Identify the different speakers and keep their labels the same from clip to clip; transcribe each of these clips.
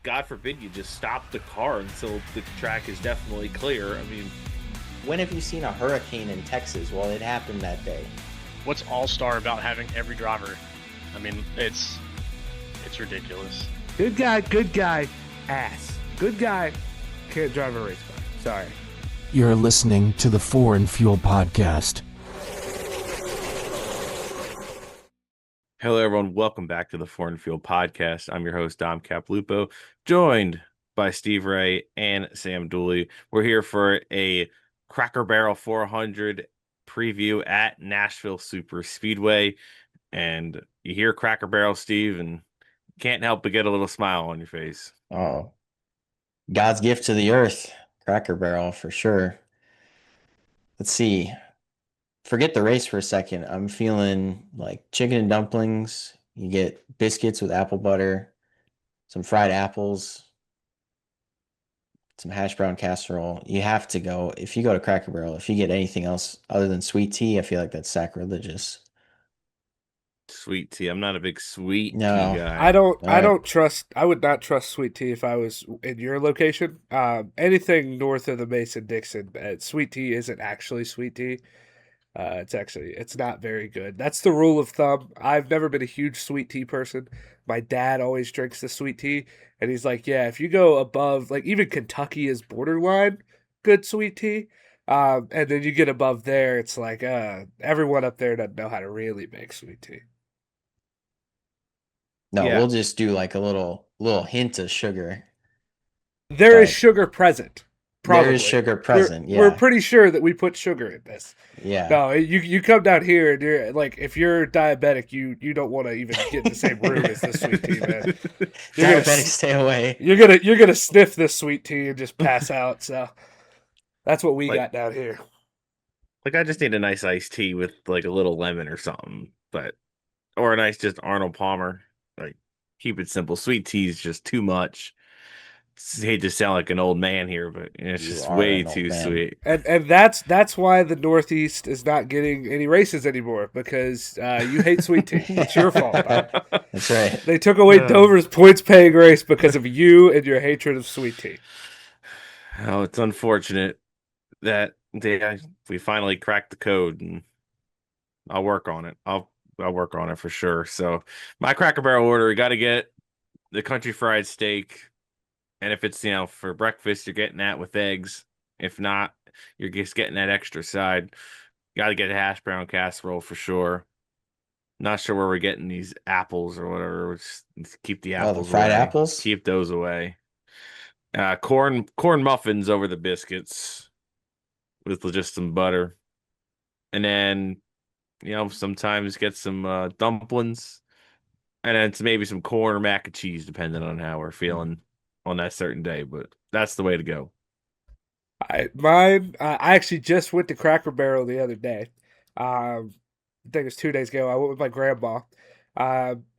Speaker 1: God forbid you just stop the car until the track is definitely clear. I mean,
Speaker 2: when have you seen a hurricane in Texas? Well, it happened that day.
Speaker 3: What's all-star about having every driver? I mean, it's ridiculous.
Speaker 4: Good guy, ass. Good guy, can't drive a race car. Sorry.
Speaker 5: You're listening to the Foreign Fuel Podcast.
Speaker 1: hello, everyone. Welcome back to the Foreign Fuel Podcast. I'm your host, Dom Caplupo, joined by Steve Ray and Sam Dooley. We're here for a Cracker Barrel 400 preview at Nashville Superspeedway. And you hear Cracker Barrel, Steve, and can't help but get a little smile on your face.
Speaker 2: Oh, God's gift to the earth, Cracker Barrel for sure. Let's see. Forget the race for a second. I'm feeling like chicken and dumplings. You get biscuits with apple butter, some fried apples, some hash brown casserole. You have to go. If you go to Cracker Barrel, if you get anything else other than sweet tea, I feel like that's sacrilegious.
Speaker 1: Sweet tea. I'm not a big sweet tea
Speaker 2: No.
Speaker 1: guy.
Speaker 4: I would not trust sweet tea if I was in your location. Anything north of the Mason-Dixon, sweet tea isn't actually sweet tea. It's not very good. That's the rule of thumb. I've never been a huge sweet tea person. My dad always drinks the sweet tea, and he's like, yeah, if you go above, like even Kentucky is borderline good sweet tea. And then you get above there, it's like, everyone up there doesn't know how to really make sweet tea.
Speaker 2: No,
Speaker 1: Yeah.
Speaker 2: we'll just do like a little hint of sugar.
Speaker 4: There is
Speaker 2: But
Speaker 4: sugar present. Probably.
Speaker 2: there is sugar present.
Speaker 4: We're
Speaker 2: Yeah.
Speaker 4: pretty sure that we put sugar in this.
Speaker 2: Yeah.
Speaker 4: No, you come down here and you're like, if you're diabetic, you don't want to even get in the same room as this sweet tea, man.
Speaker 2: Diabetics, stay away.
Speaker 4: You're gonna sniff this sweet tea and just pass out. So that's what we got down here.
Speaker 1: Like, I just need a nice iced tea with like a little lemon or something, or a nice just Arnold Palmer. Like, keep it simple. Sweet tea is just too much. I hate to sound like an old man here, but it's
Speaker 2: You
Speaker 1: just
Speaker 2: are
Speaker 1: way
Speaker 2: an old
Speaker 1: too
Speaker 2: man.
Speaker 1: sweet.
Speaker 4: And that's why the Northeast is not getting any races anymore, because you hate sweet tea. It's your fault.
Speaker 2: That's right.
Speaker 4: They took away Dover's points paying race because of you and your hatred of sweet tea.
Speaker 1: Oh, it's unfortunate that we finally cracked the code, and I'll work on it. I'll work on it for sure. So my Cracker Barrel order, you got to get the country fried steak. And if it's, for breakfast, you're getting that with eggs. If not, you're just getting that extra side. Got to get a hash brown casserole for sure. Not sure where we're getting these apples or whatever. Let's keep the apples
Speaker 2: the fried
Speaker 1: away.
Speaker 2: apples?
Speaker 1: Keep those away. Corn muffins over the biscuits with just some butter. And then, sometimes get some dumplings. And then maybe some corn or mac and cheese, depending on how we're feeling on that certain day, but that's the way to go.
Speaker 4: I actually just went to Cracker Barrel the other day. I think it was 2 days ago. I went with my grandma.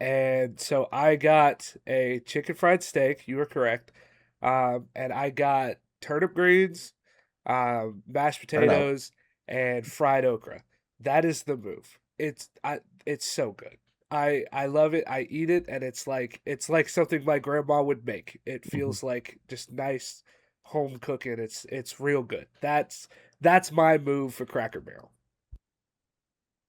Speaker 4: And so I got a chicken fried steak. You were correct. And I got turnip greens, mashed potatoes, and fried okra. That is the move. It's so good. I love it. I eat it, and it's like something my grandma would make. It feels like just nice home cooking. It's real good. That's my move for Cracker Barrel.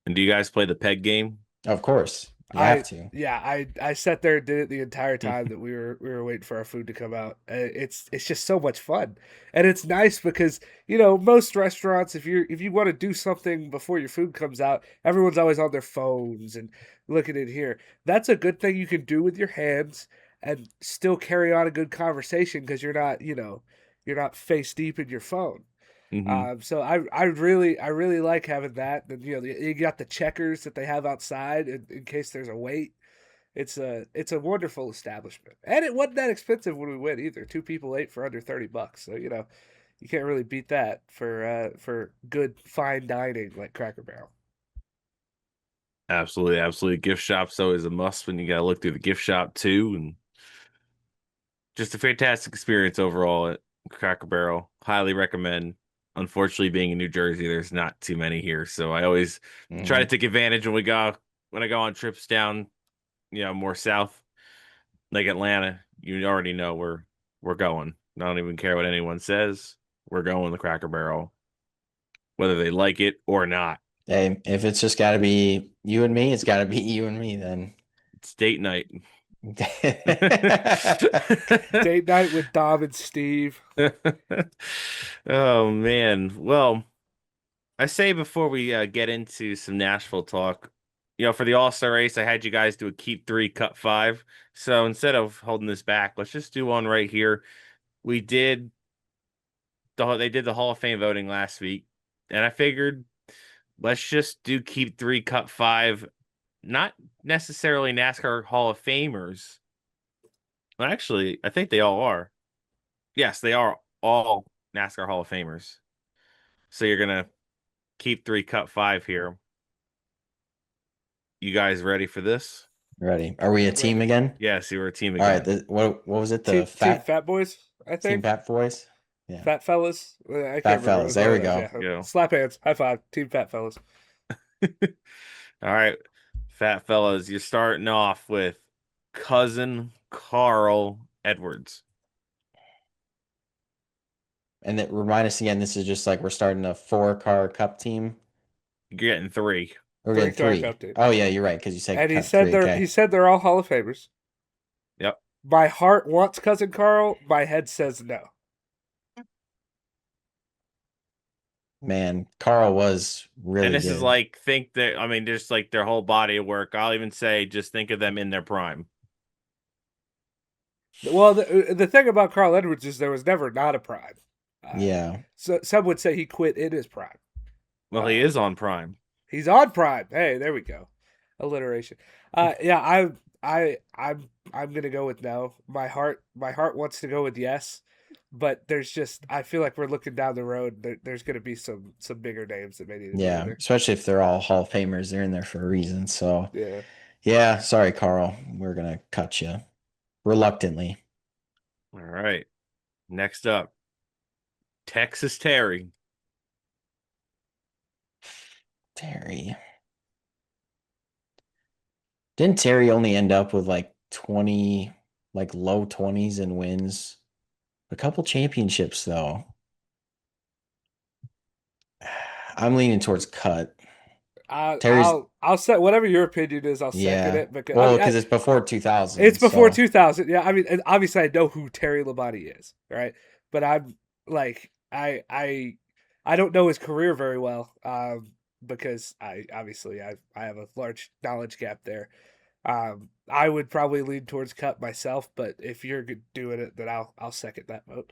Speaker 1: And do you guys play the peg game?
Speaker 2: Of course. You have to.
Speaker 4: Yeah, I sat there and did it the entire time that we were waiting for our food to come out. It's just so much fun, and it's nice because most restaurants, if you want to do something before your food comes out, everyone's always on their phones and looking at here. That's a good thing you can do with your hands and still carry on a good conversation because you're not face deep in your phone.
Speaker 1: Mm-hmm.
Speaker 4: So I really like having that. And you got the checkers that they have outside in case there's a wait. It's a wonderful establishment, and it wasn't that expensive when we went either. 2 people ate for under $30, so you can't really beat that for good fine dining like Cracker Barrel.
Speaker 1: Absolutely. Gift shop's always a must when you got to look through the gift shop too, and just a fantastic experience overall at Cracker Barrel. Highly recommend. Unfortunately, being in New Jersey, there's not too many here, so I always try to take advantage when I go on trips down, more south. like Atlanta, you already know we're going. I don't even care what anyone says. We're going the Cracker Barrel, whether they like it or not.
Speaker 2: Hey, if it's just got to be you and me, it's got to be you and me then.
Speaker 1: It's date night.
Speaker 4: Date night with Dom and Steve.
Speaker 1: Oh man. Well, I say before we get into some Nashville talk, for the All-Star race, I had you guys do a keep 3, cut 5. So instead of holding this back, let's just do one right here. We did they did the Hall of Fame voting last week, and I figured let's just do keep 3, cut 5, not necessarily NASCAR Hall of Famers. Well, actually, I think they all are. Yes, they are all NASCAR Hall of Famers. So you're gonna keep 3, cut 5 here. You guys ready for this?
Speaker 2: Ready? Are we a team again?
Speaker 1: Yes, you were a team
Speaker 2: All
Speaker 1: again.
Speaker 2: right. What was it? The
Speaker 4: Team
Speaker 2: fat
Speaker 4: Fat Boys, I
Speaker 2: Team
Speaker 4: think.
Speaker 2: Fat Boys? Yeah.
Speaker 4: Fat Fellas. I
Speaker 2: Fat
Speaker 4: can't remember.
Speaker 2: Fellas. There we go.
Speaker 1: Yeah.
Speaker 4: Slap hands. High five. Team Fat Fellas.
Speaker 1: All right, fat fellas, you're starting off with cousin Carl Edwards.
Speaker 2: And then remind us again, this is just like we're starting a 4-car cup team.
Speaker 1: You're getting 3.
Speaker 2: We're getting
Speaker 4: 3-car
Speaker 2: 3.
Speaker 4: cup team.
Speaker 2: Oh yeah, you're right, because you said
Speaker 4: And he
Speaker 2: cut
Speaker 4: said
Speaker 2: 3,
Speaker 4: they're
Speaker 2: okay.
Speaker 4: he said they're all Hall of Famers.
Speaker 1: Yep.
Speaker 4: My heart wants cousin Carl. My head says no.
Speaker 2: Man, Carl was really
Speaker 1: And this
Speaker 2: good.
Speaker 1: is like, just like their whole body of work. I'll even say, just think of them in their prime.
Speaker 4: Well, the thing about Carl Edwards is there was never not a prime.
Speaker 2: Yeah.
Speaker 4: So some would say he quit in his prime.
Speaker 1: Well, he is on prime.
Speaker 4: He's on prime. Hey, there we go. Alliteration. Yeah, I'm gonna go with no. My heart wants to go with yes, but I feel like we're looking down the road. There's gonna be some bigger names that may need to be
Speaker 2: Yeah.
Speaker 4: in there.
Speaker 2: Especially if they're all Hall of Famers. They're in there for a reason. So
Speaker 4: Yeah.
Speaker 2: yeah, sorry, Carl. We're gonna cut you. Reluctantly.
Speaker 1: All right. Next up, Texas Terry.
Speaker 2: Terry. Didn't Terry only end up with like 20, like low 20s in wins? A couple championships though. I'm leaning towards cut. Terry's
Speaker 4: I'll set whatever your opinion is. I'll second it because
Speaker 2: because it's before 2000.
Speaker 4: It's before
Speaker 2: so.
Speaker 4: 2000. Yeah, I mean, and obviously I know who Terry Labonte is, right? But I'm like, I don't know his career very well, because I have a large knowledge gap there. I would probably lean towards cut myself, but if you're doing it, then I'll second that vote.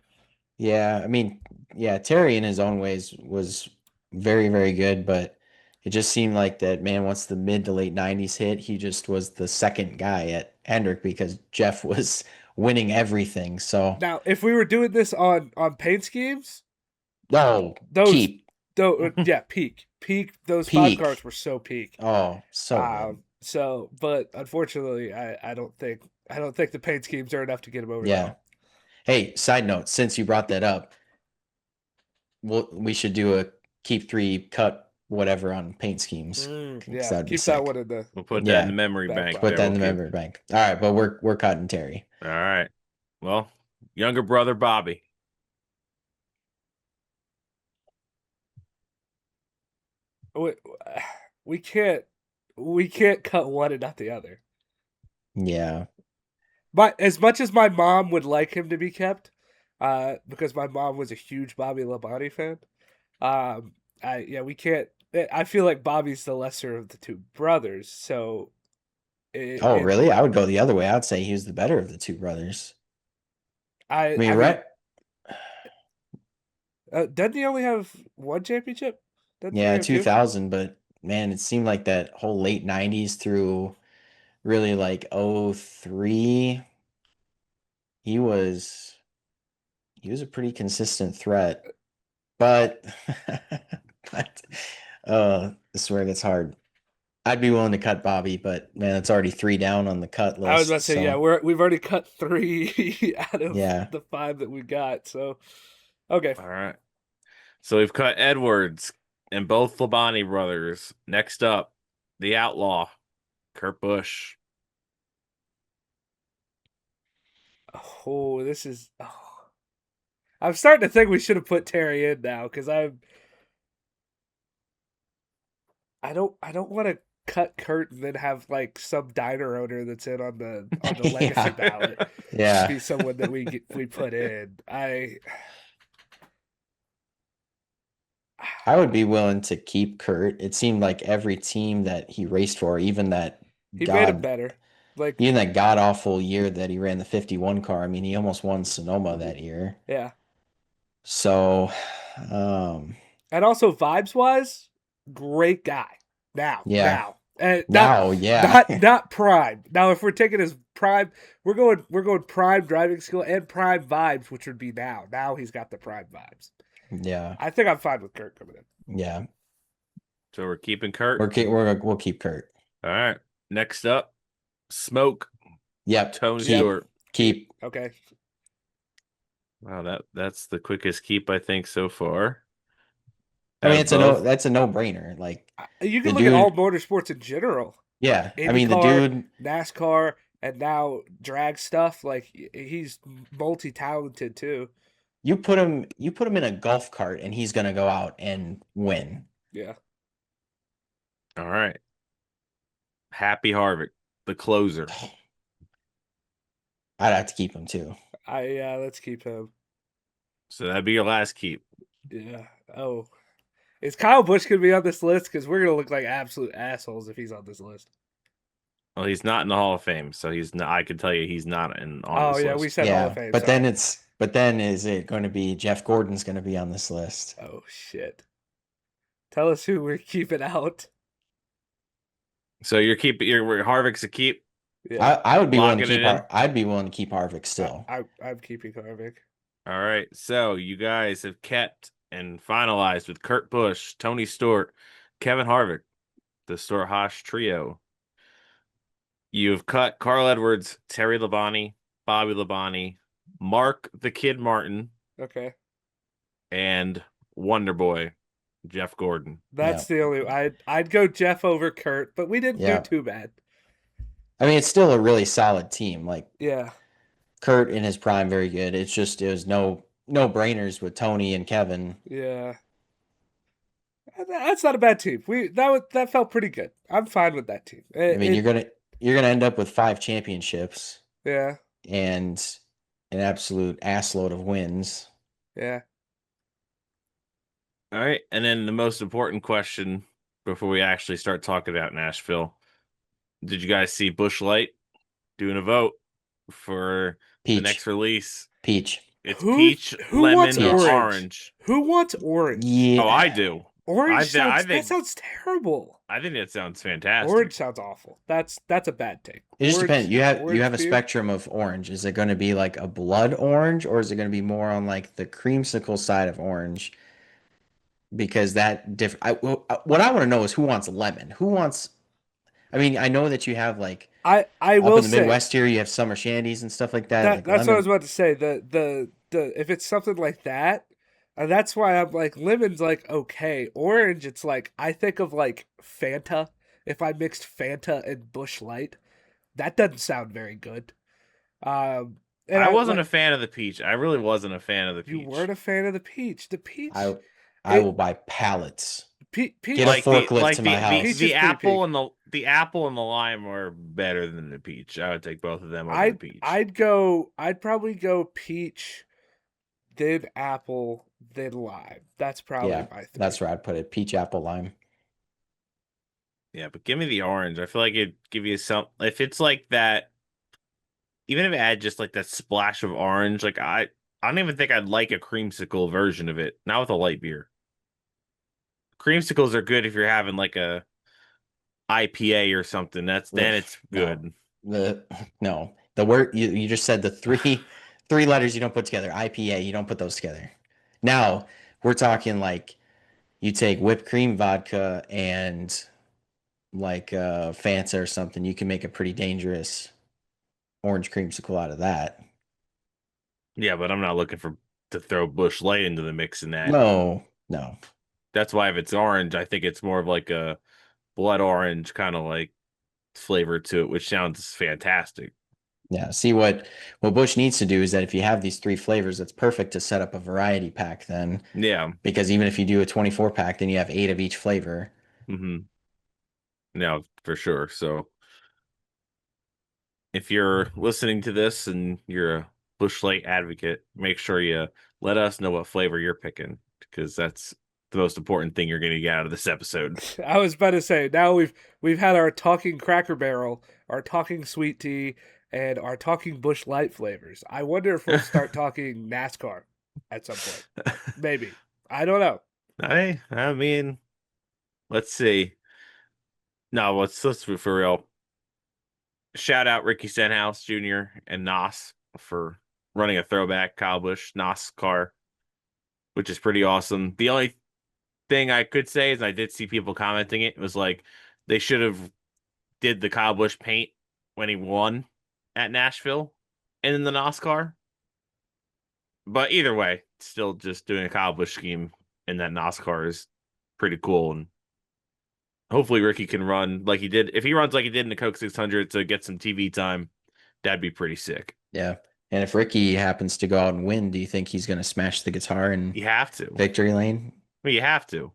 Speaker 2: Yeah, I mean, yeah, Terry in his own ways was very, very good, but it just seemed like that, man, once the mid to late 90s hit, he just was the second guy at Hendrick because Jeff was winning everything. So
Speaker 4: Now, if we were doing this on paint schemes,
Speaker 2: those
Speaker 4: peak. Those
Speaker 2: Peak.
Speaker 4: 5 cars were so peak.
Speaker 2: Oh, so good.
Speaker 4: So, but unfortunately, I don't think the paint schemes are enough to get him over.
Speaker 2: Yeah. Hey, side note, since you brought that up, we should do a keep 3, cut whatever on paint schemes.
Speaker 4: Yeah, keep that one in the.
Speaker 1: We'll put that in the memory bank.
Speaker 2: Put that in the memory bank. All right, but we're cutting Terry.
Speaker 1: All right. Well, younger brother Bobby.
Speaker 4: We can't cut one and not the other.
Speaker 2: Yeah.
Speaker 4: But as much as my mom would like him to be kept, because my mom was a huge Bobby Labonte fan, we can't. I feel like Bobby's the lesser of the 2 brothers. So.
Speaker 2: Really? I would go the other way. I'd say he was the better of the 2 brothers. I mean, right?
Speaker 4: Doesn't he only have 1 championship?
Speaker 2: Yeah, 2000, but man, it seemed like that whole late 90s through really like 03, he was a pretty consistent threat. But this is where it gets hard. I'd be willing to cut Bobby, but man, it's already 3 down on the cut list.
Speaker 4: I was about to say, yeah, we've already cut 3 out of the 5 that we got. So, okay.
Speaker 1: All right. So we've cut Edwards and both Labonte brothers. Next up, the outlaw, Kurt Busch.
Speaker 4: Oh, this is. Oh. I'm starting to think we should have put Terry in now because I don't want to cut Kurt and then have like some diner owner that's in on the legacy
Speaker 2: Yeah.
Speaker 4: ballot
Speaker 2: Yeah.
Speaker 4: be someone that we put in.
Speaker 2: I would be willing to keep Kurt. It seemed like every team that he raced for,
Speaker 4: He made him better. Like
Speaker 2: even that god awful year that he ran the 51 car. I mean, he almost won Sonoma that year.
Speaker 4: yeah,
Speaker 2: So,
Speaker 4: and also vibes wise, great guy.
Speaker 2: yeah.
Speaker 4: And
Speaker 2: Now, yeah.
Speaker 4: not prime. Now, if we're taking his prime, we're going prime driving skill and prime vibes, which would be now. Now he's got the prime vibes.
Speaker 2: Yeah.
Speaker 4: I think I'm fine with Kurt coming in.
Speaker 2: Yeah.
Speaker 1: So we're keeping Kurt.
Speaker 2: We'll keep Kurt.
Speaker 1: All right. Next up, Smoke.
Speaker 2: Yep.
Speaker 1: Tony
Speaker 2: Keep.
Speaker 1: Stewart.
Speaker 2: Keep.
Speaker 4: Okay.
Speaker 1: Wow, that's the quickest keep I think so far.
Speaker 2: I mean,
Speaker 1: Both.
Speaker 2: that's a no-brainer. Like,
Speaker 4: You can
Speaker 2: the
Speaker 4: look at
Speaker 2: dude-
Speaker 4: all motorsports in general.
Speaker 2: yeah. I mean, the
Speaker 4: IndyCar,
Speaker 2: dude,
Speaker 4: NASCAR, and now drag stuff. Like he's multi-talented too.
Speaker 2: you put him in a golf cart and he's gonna go out and win.
Speaker 4: Yeah.
Speaker 1: All right. Happy Harvick, the closer.
Speaker 2: I'd have to keep him too.
Speaker 4: Let's keep him.
Speaker 1: So that'd be your last keep.
Speaker 4: Yeah. Oh, is Kyle Busch gonna be on this list? Because we're gonna look like absolute assholes if he's on this list.
Speaker 1: Well, he's not in the Hall of Fame, so he's not. I can tell you, he's not on
Speaker 4: Oh
Speaker 1: this
Speaker 4: yeah,
Speaker 1: list.
Speaker 4: we said Hall of Fame.
Speaker 2: But
Speaker 4: sorry.
Speaker 2: then is it going to be Jeff Gordon's going to be on this list?
Speaker 4: Oh shit. Tell us who we're keeping out.
Speaker 1: So you're Harvick's a keep.
Speaker 4: Yeah.
Speaker 2: I would be willing to
Speaker 1: Locking
Speaker 2: keep.
Speaker 1: it in?
Speaker 2: I'd be willing to keep Harvick still.
Speaker 4: I'm keeping Harvick.
Speaker 1: All right. So you guys have kept and finalized with Kurt Busch, Tony Stewart, Kevin Harvick, the Stewart-Haas trio. You've cut Carl Edwards, Terry Labonte, Bobby Labonte, Mark the Kid Martin,
Speaker 4: Okay.
Speaker 1: and Wonder Boy, Jeff Gordon.
Speaker 4: That's the only I'd go Jeff over Kurt, but we didn't
Speaker 2: Yeah.
Speaker 4: do too bad.
Speaker 2: I mean, it's still a really solid team. Like,
Speaker 4: Yeah.
Speaker 2: Kurt in his prime, very good. It was no brainers with Tony and Kevin.
Speaker 4: Yeah. That's not a bad team. That felt pretty good. I'm fine with that team.
Speaker 2: I mean, you're gonna end up with 5 championships
Speaker 4: Yeah.
Speaker 2: and an absolute assload of wins.
Speaker 4: Yeah.
Speaker 1: All right. And then the most important question before we actually start talking about Nashville. Did you guys see Busch Light doing a vote for the
Speaker 2: Peach.
Speaker 1: next release?
Speaker 2: Peach.
Speaker 1: It's
Speaker 4: Who-
Speaker 1: peach,
Speaker 4: who
Speaker 1: lemon,
Speaker 4: wants
Speaker 1: or
Speaker 2: orange?
Speaker 1: orange.
Speaker 4: Who wants orange?
Speaker 2: Yeah.
Speaker 1: Oh, I do.
Speaker 4: Orange
Speaker 1: I
Speaker 4: that
Speaker 1: think-
Speaker 4: sounds terrible.
Speaker 1: I think that sounds fantastic.
Speaker 4: Orange sounds awful. That's a bad take.
Speaker 2: It just
Speaker 4: Orange-
Speaker 2: depends. You have
Speaker 4: orange
Speaker 2: a
Speaker 4: beer?
Speaker 2: spectrum of orange. Is it going to be like a blood orange, or is it going to be more on like the creamsicle side of orange? Because what I want to know is who wants lemon. Who wants? I mean, I know that you have like
Speaker 4: I
Speaker 2: up
Speaker 4: will
Speaker 2: in the
Speaker 4: say
Speaker 2: Midwest here, you have summer shandies and stuff like that. Like
Speaker 4: that's what I
Speaker 2: lemon.
Speaker 4: was about to say. The if it's something like that, and that's why I'm like lemon's like okay. Orange, it's like I think of like Fanta. If I mixed Fanta and Busch Light, that doesn't sound very good. And
Speaker 1: I wasn't
Speaker 4: like,
Speaker 1: a fan of the peach. I really wasn't a fan of the peach.
Speaker 4: You weren't a fan of the peach. The peach.
Speaker 2: I will buy pallets.
Speaker 4: Peach.
Speaker 2: Get a forklift to my house.
Speaker 4: Peach is
Speaker 1: The
Speaker 4: pretty
Speaker 1: apple
Speaker 4: peak.
Speaker 1: and the apple and the lime are better than the peach. I would take both of them over the peach.
Speaker 4: I'd probably go peach, then apple, then lime. That's probably
Speaker 2: Yeah,
Speaker 4: my three.
Speaker 2: that's where I'd put it. Peach, apple, lime.
Speaker 1: Yeah, but give me the orange. I feel like it'd give you some. If it's like that, even if it had just like that splash of orange, like I don't even think I'd like a creamsicle version of it. Not with a light beer. Creamsicles are good if you're having like a IPA or something. Then it's good.
Speaker 2: The word you just said the three letters you don't put together. IPA, you don't put those together. Now we're talking like you take whipped cream vodka and like Fanta or something. You can make a pretty dangerous orange creamsicle out of that.
Speaker 1: Yeah, but I'm not looking to throw Busch Light into the mix in that.
Speaker 2: No.
Speaker 1: That's why if it's orange, I think it's more of like a blood orange kind of like flavor to it, which sounds fantastic.
Speaker 2: Yeah. See what Bush needs to do is that if you have these 3 flavors, it's perfect to set up a variety pack then.
Speaker 1: Yeah.
Speaker 2: Because even if you do a 24 pack, then you have 8 of each flavor.
Speaker 1: Mm-hmm. No, for sure. So if you're listening to this and you're a Busch Light advocate, make sure you let us know what flavor you're picking, because that's the most important thing you're going to get out of this episode.
Speaker 4: I was about to say, now we've had our talking Cracker Barrel, our talking sweet tea, and our talking Busch Light flavors. I wonder if we'll start talking NASCAR at some point. Maybe. I don't know.
Speaker 1: I mean, let's see. No, let's be for real. Shout out Ricky Stenhouse Jr. and Nos for running a throwback Kyle Busch NASCAR, which is pretty awesome. The only thing I could say is I did see people commenting it was like they should have did the Kyle Busch paint when he won at Nashville and in the NASCAR. But either way, still just doing a Kyle Busch scheme in that NASCAR is pretty cool, and hopefully Ricky can run like he did. If he runs like he did in the Coke 600 to get some TV time, that'd be pretty sick.
Speaker 2: Yeah. And if Ricky happens to go out and win, do you think he's going to smash the guitar in
Speaker 1: You have to.
Speaker 2: victory lane?
Speaker 1: Well, you have to.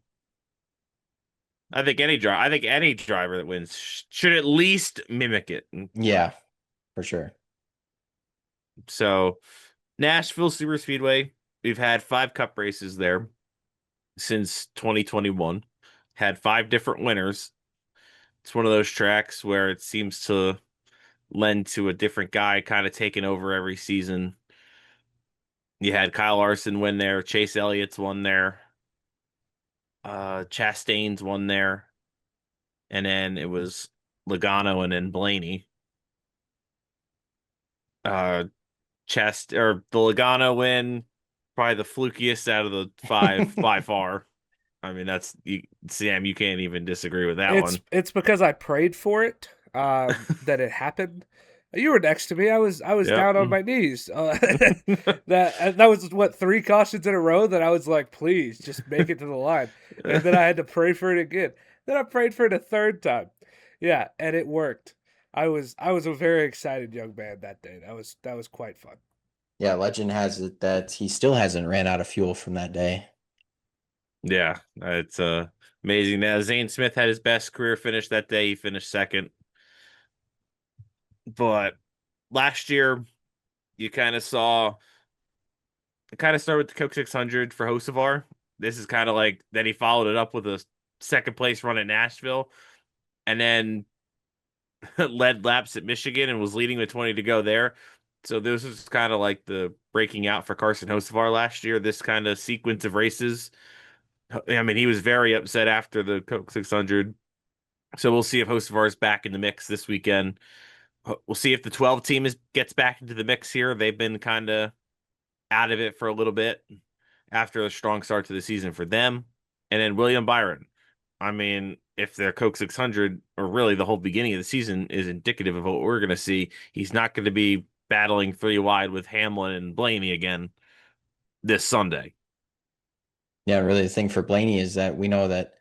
Speaker 1: I think any driver that wins should at least mimic it.
Speaker 2: Yeah, for sure.
Speaker 1: So, Nashville Superspeedway, we've had 5 cup races there since 2021. Had 5 different winners. It's one of those tracks where it seems to lend to a different guy kind of taking over every season. You had Kyle Larson win there, Chase Elliott's won there, Chastain's won there, and then it was Logano and then Blaney. The Logano win, probably the flukiest out of the 5 by far. I mean, Sam, you can't even disagree with that one.
Speaker 4: It's because I prayed for it, that it happened. You were next to me. I was
Speaker 1: Yep.
Speaker 4: down on my knees. That was what 3 cautions in a row that I was like, please just make it to the line. And then I had to pray for it again. Then I prayed for it a 3rd time. Yeah, and it worked. I was a very excited young man that day. That was quite fun.
Speaker 2: Yeah, legend has it that he still hasn't ran out of fuel from that day.
Speaker 1: Yeah, it's amazing. Now, Zane Smith had his best career finish that day. He finished 2nd. But last year, you kind of saw it kind of started with the Coke 600 for Hocevar. This is kind of like then he followed it up with a 2nd place run at Nashville, and then led laps at Michigan and was leading with 20 to go there. So this was kind of like the breaking out for Carson Hocevar last year. This kind of sequence of races. I mean, he was very upset after the Coke 600. So we'll see if Hocevar is back in the mix this weekend. We'll see if the 12 team gets back into the mix here. They've been kind of out of it for a little bit after a strong start to the season for them. And then William Byron. I mean, if their Coke 600, or really the whole beginning of the season, is indicative of what we're going to see, he's not going to be battling 3 wide with Hamlin and Blaney again this Sunday.
Speaker 2: Yeah, really the thing for Blaney is that we know that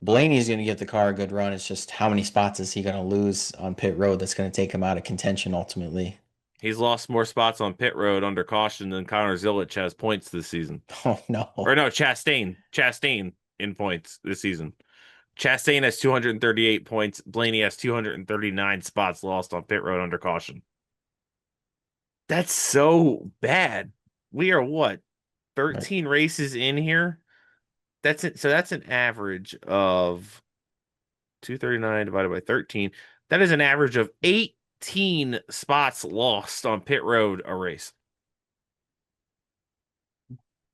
Speaker 2: Blaney is going to give the car a good run. It's just how many spots is he going to lose on pit road that's going to take him out of contention ultimately.
Speaker 1: He's lost more spots on pit road under caution than Connor Zilic has points this season.
Speaker 2: Oh, no.
Speaker 1: Or no, Chastain in points this season. Chastain has 238 points. Blaney has 239 spots lost on pit road under caution. That's so bad. We are what? 13 races in here? That's it. So that's an average of 239 divided by 13. That is an average of 18 spots lost on pit road a race.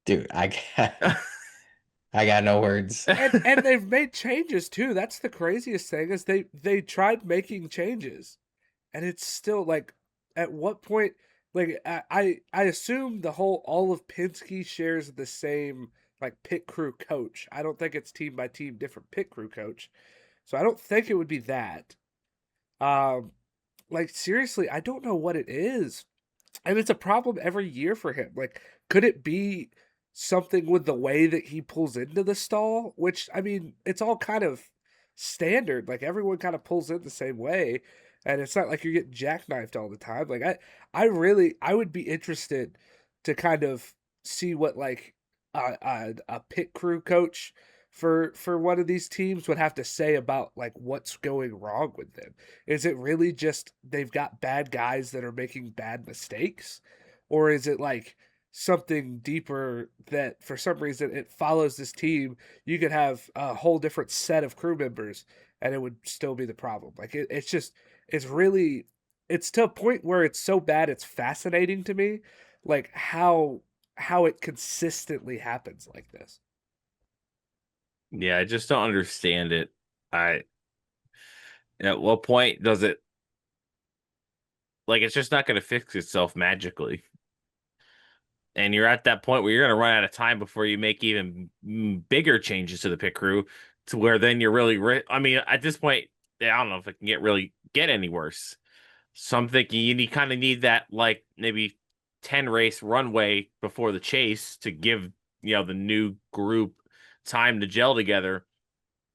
Speaker 2: Dude, I got no words.
Speaker 4: And they've made changes too. That's the craziest thing is they tried making changes, and it's still like, at what point? Like I assume all of Penske shares the same like pit crew coach. I don't think it's team by team different pit crew coach, so I don't think it would be that. Like seriously, I don't know what it is, and it's a problem every year for him. Like, could it be something with the way that he pulls into the stall? Which, I mean, it's all kind of standard. Like everyone kind of pulls in the same way. and it's not like you're getting jackknifed all the time. Like I would be interested to kind of see what like a pit crew coach for one of these teams would have to say about like what's going wrong with them. Is it really just they've got bad guys that are making bad mistakes, or is it like something deeper that for some reason it follows this team? You could have a whole different set of crew members and it would still be the problem. Like it's just it's really it's to a point where it's so bad it's fascinating to me, like how it consistently happens like this.
Speaker 1: Yeah, I just don't understand it. I At what point does it, like, it's just not going to fix itself magically. And you're at that point where you're going to run out of time before you make even bigger changes to the pit crew, to where then you're really I mean, at this point, I don't know if it can get any worse. So I'm thinking you kind of need that, like, maybe 10 race runway before the chase to give, the new group time to gel together.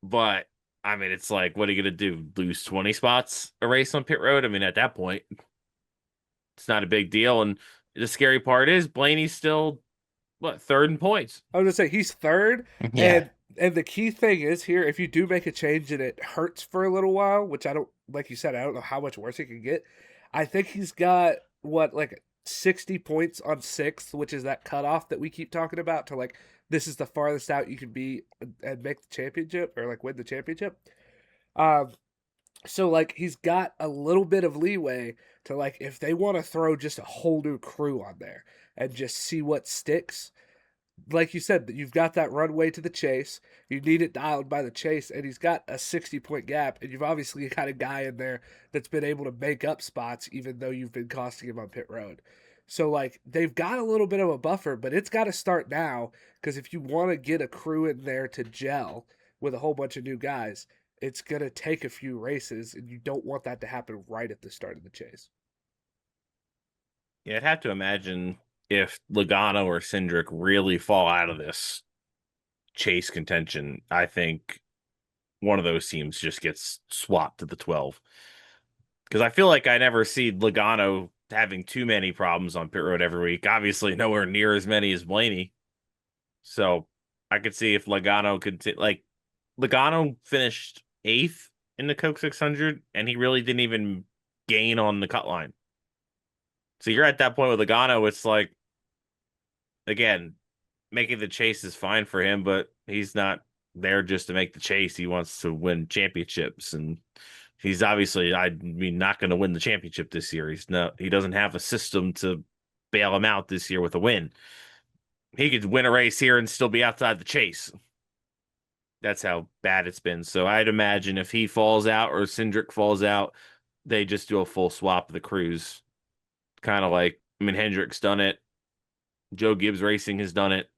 Speaker 1: But I mean, it's like, what are you going to do? Lose 20 spots a race on pit road? I mean, at that point, it's not a big deal. And the scary part is Blaney's still, what, third in points?
Speaker 4: I was gonna say he's third,
Speaker 2: Yeah.
Speaker 4: and the key thing is here, if you do make a change and it hurts for a little while, which I don't, like you said, I don't know how much worse it can get. I think he's got what, like 60 points on sixth, which is that cutoff that we keep talking about to like this is the farthest out you can be and make the championship or like win the championship. Um, so like he's got a little bit of leeway to like if they want to throw just a whole new crew on there and just see what sticks. Like you said, you've got that runway to the chase. You need it dialed by the chase, and he's got a 60-point gap, and you've obviously got a guy in there that's been able to make up spots, even though you've been costing him on pit road. So, like, they've got a little bit of a buffer, but it's got to start now, because if you want to get a crew in there to gel with a whole bunch of new guys, it's going to take a few races, and you don't want that to happen right at the start of the chase.
Speaker 1: Yeah, I'd have to imagine if Logano or Cindric really fall out of this chase contention, I think one of those teams just gets swapped to the 12. Because I feel like I never see Logano having too many problems on pit road every week. Obviously, nowhere near as many as Blaney. So I could see if Logano could, like, Logano finished 8th in the Coke 600, and he really didn't even gain on the cut line. So you're at that point with Logano, it's like, again, making the chase is fine for him, but he's not there just to make the chase. He wants to win championships, and he's obviously, I mean, not going to win the championship this year. He doesn't have a system to bail him out this year with a win. He could win a race here and still be outside the chase. That's how bad it's been. So I'd imagine if he falls out or Cindric falls out, they just do a full swap of the crews. Kind of like, I mean, Hendrick's done it. Joe Gibbs Racing has done it.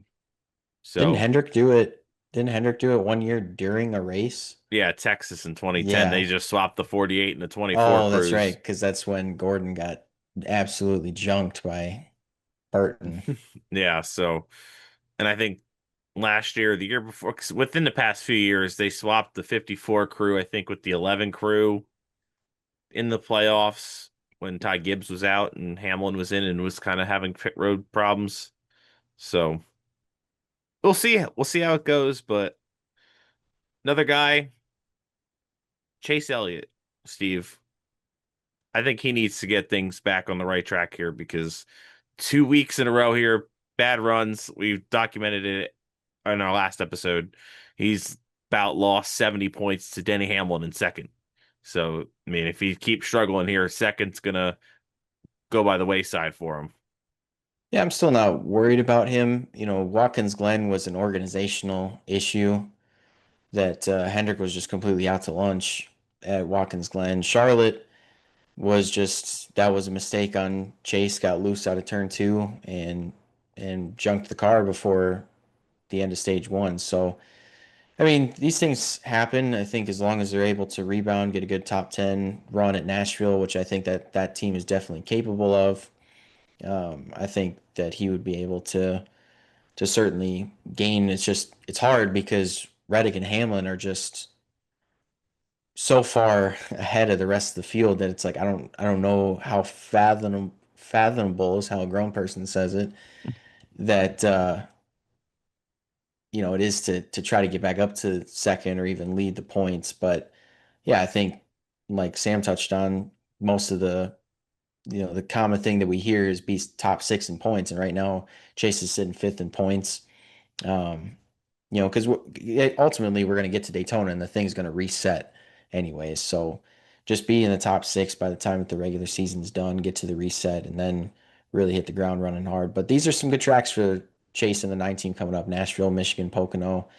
Speaker 1: So
Speaker 2: Didn't Hendrick do it? Didn't Hendrick do it 1 year during a race?
Speaker 1: yeah, Texas in 2010,
Speaker 2: Yeah.
Speaker 1: they just swapped the 48 and the 24
Speaker 2: Oh,
Speaker 1: crews.
Speaker 2: that's right, because that's when Gordon got absolutely junked by Burton.
Speaker 1: Yeah, so, and I think last year, the year before, 'cause within the past few years, they swapped the 54 crew, I think, with the 11 crew in the playoffs when Ty Gibbs was out and Hamlin was in and was kind of having pit road problems. So we'll see. We'll see how it goes. But another guy, Chase Elliott, Steve. I think he needs to get things back on the right track here because 2 weeks in a row here, bad runs. We've documented it in our last episode. He's about lost 70 points to Denny Hamlin in second. So, I mean, if he keeps struggling here, second's going to go by the wayside for him.
Speaker 2: Yeah, I'm still not worried about him. Watkins Glen was an organizational issue that Hendrick was just completely out to lunch at Watkins Glen. Charlotte that was a mistake on Chase, got loose out of turn 2 and junked the car before the end of stage 1. So, I mean, these things happen. I think as long as they're able to rebound, get a good top 10 run at Nashville, which I think that team is definitely capable of. I think that he would be able to certainly gain. It's hard because Reddick and Hamlin are just so far ahead of the rest of the field that it's like I don't know how fathomable is how a grown person says it, that it is to try to get back up to second or even lead the points. But yeah, I think like Sam touched on, most of the common thing that we hear is be top six in points, and right now Chase is sitting fifth in points. Um, because ultimately we're going to get to Daytona and the thing's going to reset anyways. So just be in the top six by the time that the regular season's done, get to the reset, and then really hit the ground running hard. But these are some good tracks for Chase and the 19 coming up: Nashville, Michigan, Pocono.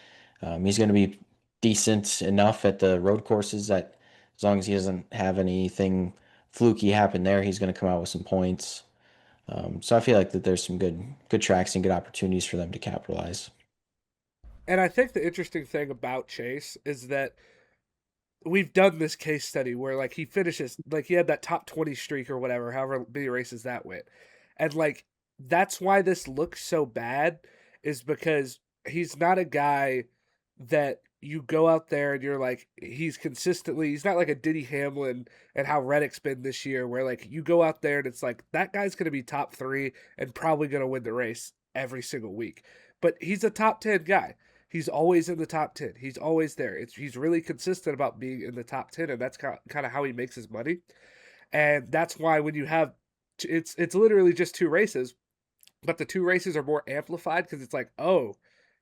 Speaker 2: He's going to be decent enough at the road courses that as long as he doesn't have anything fluky happen there, he's going to come out with some points. So I feel like that there's some good tracks and good opportunities for them to capitalize.
Speaker 4: And I think the interesting thing about Chase is that we've done this case study where like he finishes like he had that top 20 streak or whatever, however many races that went. And like that's why this looks so bad is because he's not a guy that you go out there and you're like he's not like a Denny Hamlin and how Reddick's been this year where like you go out there and it's like that guy's going to be top 3 and probably going to win the race every single week. But he's a top 10 guy. He's always in the top 10. He's always there. He's really consistent about being in the top 10, and that's kind of how he makes his money. And that's why when you have it's literally just 2 races, but the 2 races are more amplified because it's like, oh,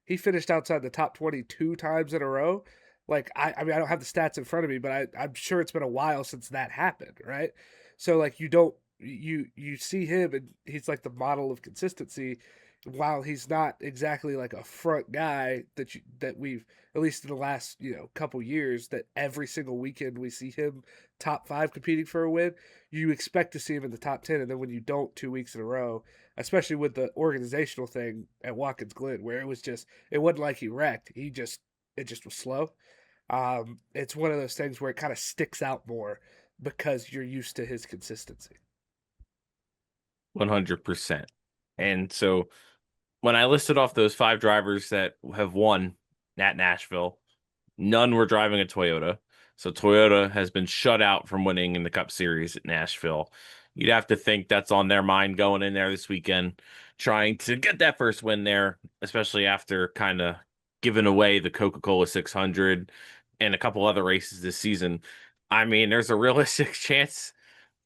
Speaker 4: he finished outside the top 22 times in a row. Like I mean I don't have the stats in front of me, but I'm sure it's been a while since that happened, right? So like you see him and he's like the model of consistency while he's not exactly like a front guy that we've at least in the last couple years that every single weekend we see him top 5 competing for a win. You expect to see him in the top 10, and then when you don't 2 weeks in a row, especially with the organizational thing at Watkins Glen where it wasn't like he wrecked, it just was slow. It's one of those things where it kind of sticks out more because you're used to his consistency.
Speaker 1: 100%. And so when I listed off those 5 drivers that have won at Nashville, none were driving a Toyota. So Toyota has been shut out from winning in the Cup Series at Nashville. You'd have to think that's on their mind going in there this weekend, trying to get that first win there, especially after kind of giving away the Coca-Cola 600 and a couple other races this season. I mean, there's a realistic chance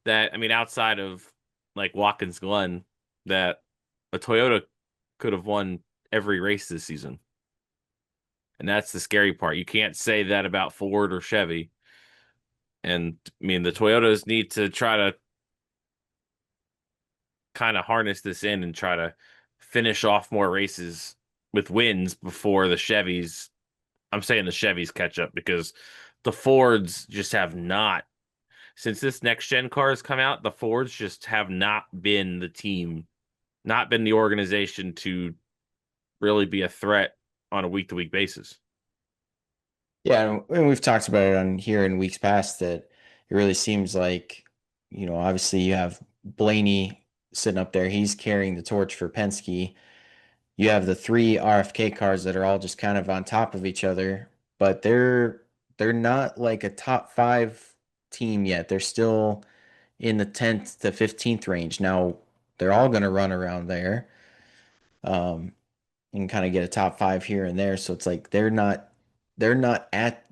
Speaker 1: that, I mean, outside of like Watkins Glen, that a Toyota could have won every race this season. And that's the scary part. You can't say that about Ford or Chevy. And I mean, the Toyotas need to try to kind of harness this in and try to finish off more races with wins before the Chevys. I'm saying the Chevys catch up because the Fords just have not, since this next gen car has come out, the Fords just have not been the team, not been the organization to really be a threat on a week to week basis.
Speaker 2: Yeah, and we've talked about it on here in weeks past that it really seems like, obviously you have Blaney sitting up there. He's carrying the torch for Penske. You have the 3 RFK cars that are all just kind of on top of each other, but they're not like a top 5 team yet. They're still in the 10th to 15th range. Now, they're all going to run around there. And kind of get a top 5 here and there. So it's like they're not at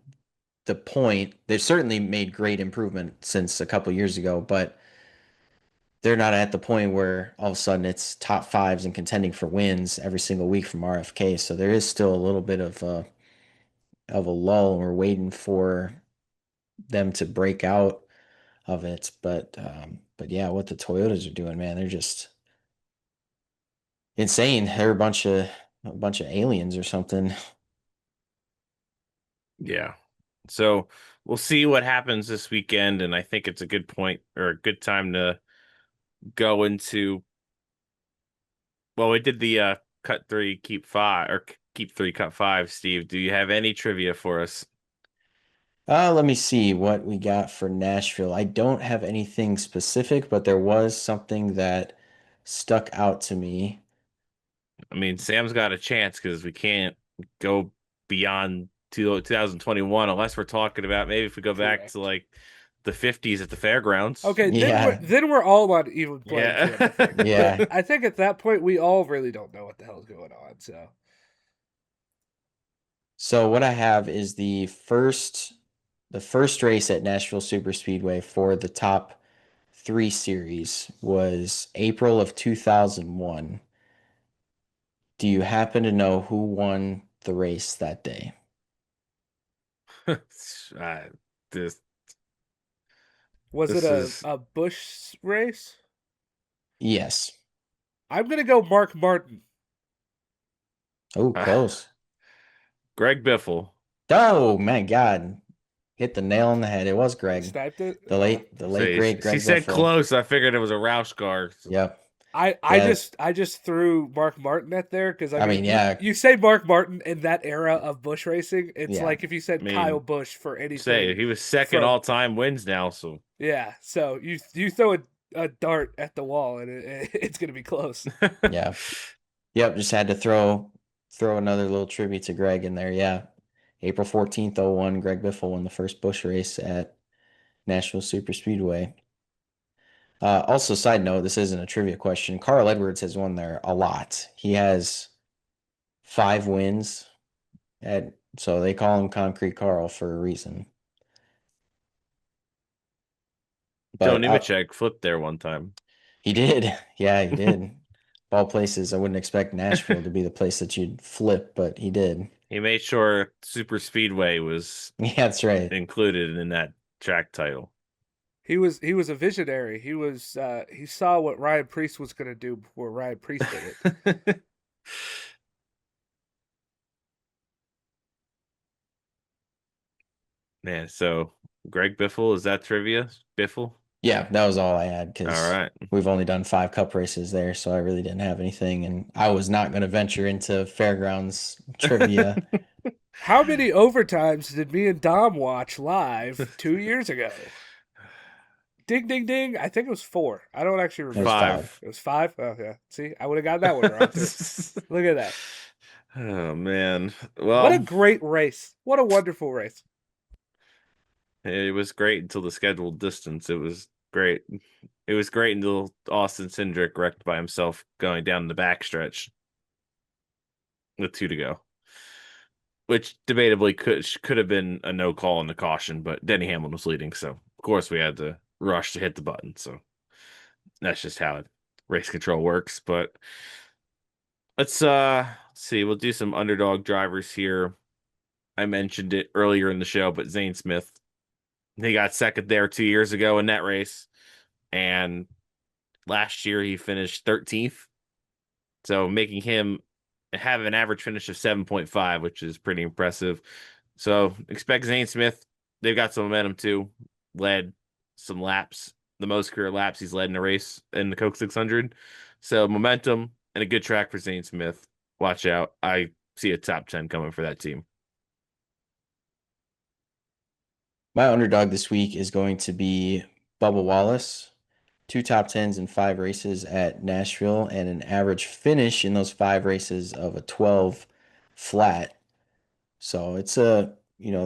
Speaker 2: the point. They've certainly made great improvement since a couple years ago, but they're not at the point where all of a sudden it's top 5s and contending for wins every single week from RFK. So there is still a little bit of a lull, and we're waiting for them to break out of it. But yeah, what the Toyotas are doing, man, they're just insane. They're a bunch of aliens or something.
Speaker 1: Yeah. So we'll see what happens this weekend. And I think it's a good point or a good time to go into. Well, we did the cut 3, keep 5, or keep 3, cut 5. Steve, do you have any trivia for us?
Speaker 2: Let me see what we got for Nashville. I don't have anything specific, but there was something that stuck out to me.
Speaker 1: I mean, Sam's got a chance because we can't go beyond 2021, unless we're talking about maybe if we go back
Speaker 4: Correct.
Speaker 1: to like the 50s at the fairgrounds.
Speaker 4: Okay,
Speaker 2: Yeah.
Speaker 4: then we're all on even playing
Speaker 1: Yeah.
Speaker 4: field. I think.
Speaker 2: Yeah.
Speaker 4: But I think at that point we all really don't know what the hell's going on.
Speaker 2: So what I have is the first race at Nashville Superspeedway for the top 3 series was April of 2001. Do you happen to know who won the race that day?
Speaker 1: This
Speaker 4: Was it
Speaker 1: This is
Speaker 4: a Bush race?
Speaker 2: Yes.
Speaker 4: I'm gonna go Mark Martin.
Speaker 2: Oh, close.
Speaker 1: Greg Biffle.
Speaker 2: Oh, my God. Hit the nail on the head. It was Greg.
Speaker 4: Sniped it.
Speaker 2: The late great Greg
Speaker 1: He said
Speaker 2: Biffle.
Speaker 1: close. I figured it was a Roush car.
Speaker 2: Yep.
Speaker 4: I
Speaker 2: Yeah.
Speaker 4: just threw Mark Martin at there because I mean
Speaker 2: yeah.
Speaker 4: you say Mark Martin in that era of Bush racing, it's
Speaker 2: Yeah.
Speaker 4: like if you said
Speaker 1: I mean,
Speaker 4: Kyle Busch for anything.
Speaker 1: Say he was second
Speaker 4: from-
Speaker 1: all-time wins now, so
Speaker 4: Yeah, so you throw a dart at the wall and it's gonna be close.
Speaker 2: Yeah. Yep. Just had to throw another little tribute to Greg in there. Yeah. April 14th, 01, Greg Biffle won the first Busch race at Nashville Superspeedway. Also, side note, this isn't a trivia question. Carl Edwards has won there a lot. He has 5 wins, so they call him Concrete Carl for a reason.
Speaker 1: Joe Nemechek flipped there one time.
Speaker 2: He did. Yeah, he did. Of all places, I wouldn't expect Nashville to be the place that you'd flip, but he did.
Speaker 1: He made sure Super Speedway was
Speaker 2: Yeah, that's right.
Speaker 1: included in that track title.
Speaker 4: He was a visionary. He saw what Ryan Preece was gonna do before Ryan Preece did it.
Speaker 1: Man, so Greg Biffle, is that trivia? Biffle?
Speaker 2: Yeah, that was all I had because
Speaker 1: All right.
Speaker 2: we've only done 5 cup races there, so I really didn't have anything, and I was not going to venture into fairgrounds trivia.
Speaker 4: How many overtimes did me and Dom watch live 2 years ago? Ding, ding, ding. I think it was 4. I don't actually remember.
Speaker 1: Five.
Speaker 4: It was 5? Oh, yeah. See, I would have got that one wrong, too. Look at that.
Speaker 1: Oh, man. Well,
Speaker 4: What a great race. What a wonderful race.
Speaker 1: it was great until the scheduled distance. It was great. It was great until Austin Cindric wrecked by himself going down the backstretch with 2 to go, which debatably could have been a no call in the caution, but Denny Hamlin was leading, so of course we had to rush to hit the button. So that's just how race control works. But let's see. We'll do some underdog drivers here. I mentioned it earlier in the show, but Zane Smith, he got second there 2 years ago in that race, and last year he finished 13th. So making him have an average finish of 7.5, which is pretty impressive. So expect Zane Smith. They've got some momentum too. Led some laps, the most career laps he's led in a race in the Coke 600. So momentum and a good track for Zane Smith. Watch out. I see a top 10 coming for that team.
Speaker 2: My underdog this week is going to be Bubba Wallace. 2 top 10s in 5 races at Nashville and an average finish in those 5 races of a 12 flat. So it's the